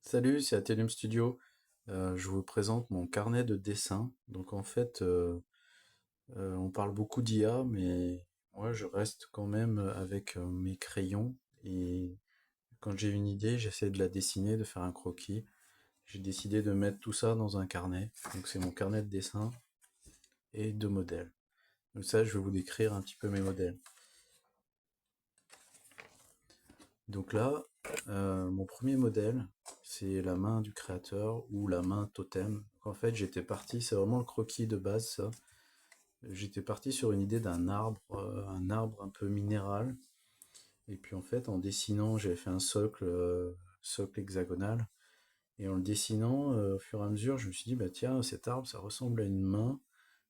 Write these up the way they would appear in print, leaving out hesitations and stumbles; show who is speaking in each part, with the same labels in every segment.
Speaker 1: Salut, c'est Atelum Studio. Je vous présente mon carnet de dessin. Donc en fait, on parle beaucoup d'IA, mais moi je reste quand même avec mes crayons. Et quand j'ai une idée, j'essaie de la dessiner, de faire un croquis. J'ai décidé de mettre tout ça dans un carnet. Donc c'est mon carnet de dessin et de modèles. Donc ça, je vais vous décrire un petit peu mes modèles. Donc là, mon premier modèle, c'est la main du créateur ou la main totem. Donc en fait, j'étais parti, c'est vraiment le croquis de base, ça. J'étais parti sur une idée d'un arbre, un arbre un peu minéral. Et puis en fait, en dessinant, j'avais fait un socle hexagonal. Et en le dessinant, au fur et à mesure, je me suis dit, bah tiens, cet arbre, ça ressemble à une main.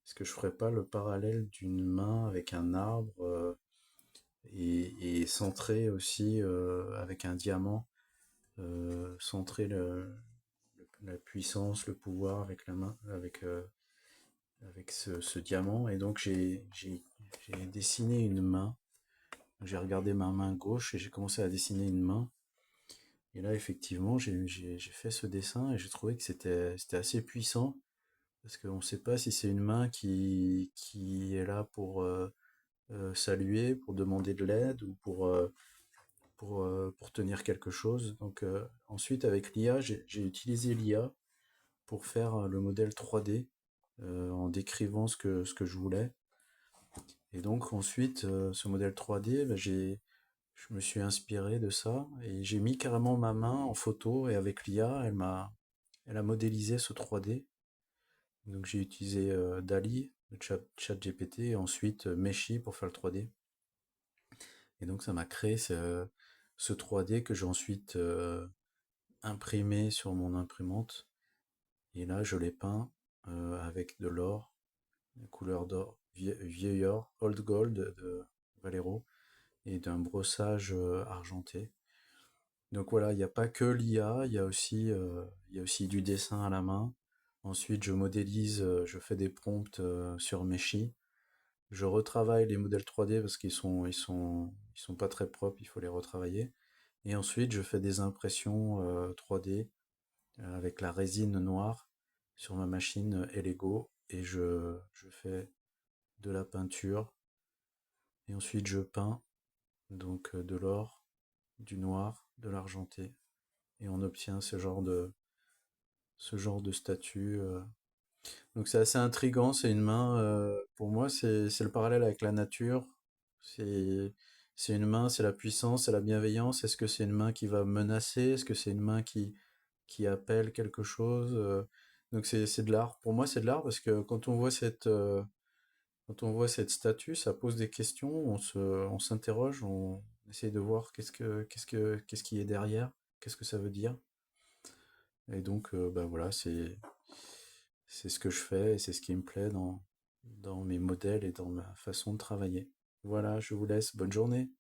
Speaker 1: Est-ce que je ferais pas le parallèle d'une main avec un arbre et centré aussi avec un diamant, centrer la puissance, le pouvoir avec la main, avec ce diamant. Et donc j'ai dessiné une main. J'ai regardé ma main gauche et j'ai commencé à dessiner une main. Et là, effectivement, j'ai fait ce dessin et j'ai trouvé que c'était assez puissant parce qu'on ne sait pas si c'est une main qui est là pour saluer, pour demander de l'aide ou pour tenir quelque chose. Donc ensuite, avec l'IA, j'ai utilisé l'IA pour faire le modèle 3D en décrivant ce que je voulais. Et donc ensuite, ce modèle 3D, bah, je me suis inspiré de ça et j'ai mis carrément ma main en photo et avec l'IA, elle a modélisé ce 3D. Donc j'ai utilisé DALI, le chat GPT, et ensuite Meshi pour faire le 3D. Et donc ça m'a créé ce 3D que j'ai ensuite imprimé sur mon imprimante. Et là, je l'ai peint avec de l'or, la couleur d'or, vieil or, old gold de Valero, et d'un brossage argenté. Donc voilà, il n'y a pas que l'IA, il y a aussi du dessin à la main. Ensuite, je modélise, je fais des prompts sur Meshi. Je retravaille les modèles 3D parce qu'ils sont pas très propres, il faut les retravailler. Et ensuite, je fais des impressions 3D avec la résine noire sur ma machine Elego et je fais de la peinture. Et ensuite, je peins donc de l'or, du noir, de l'argenté. Et on obtient ce genre de statue. Donc c'est assez intriguant, c'est une main, pour moi, c'est le parallèle avec la nature. C'est c'est une main, c'est la puissance, c'est la bienveillance. Est-ce que c'est une main qui va menacer? Est-ce que c'est une main qui appelle quelque chose? Donc c'est de l'art. Pour moi, c'est de l'art parce que quand on voit cette statue, ça pose des questions, on s'interroge, on essaye de voir qu'est-ce qui est derrière, qu'est-ce que ça veut dire. Et donc, bah voilà, c'est ce que je fais et c'est ce qui me plaît dans mes modèles et dans ma façon de travailler. Voilà, je vous laisse. Bonne journée.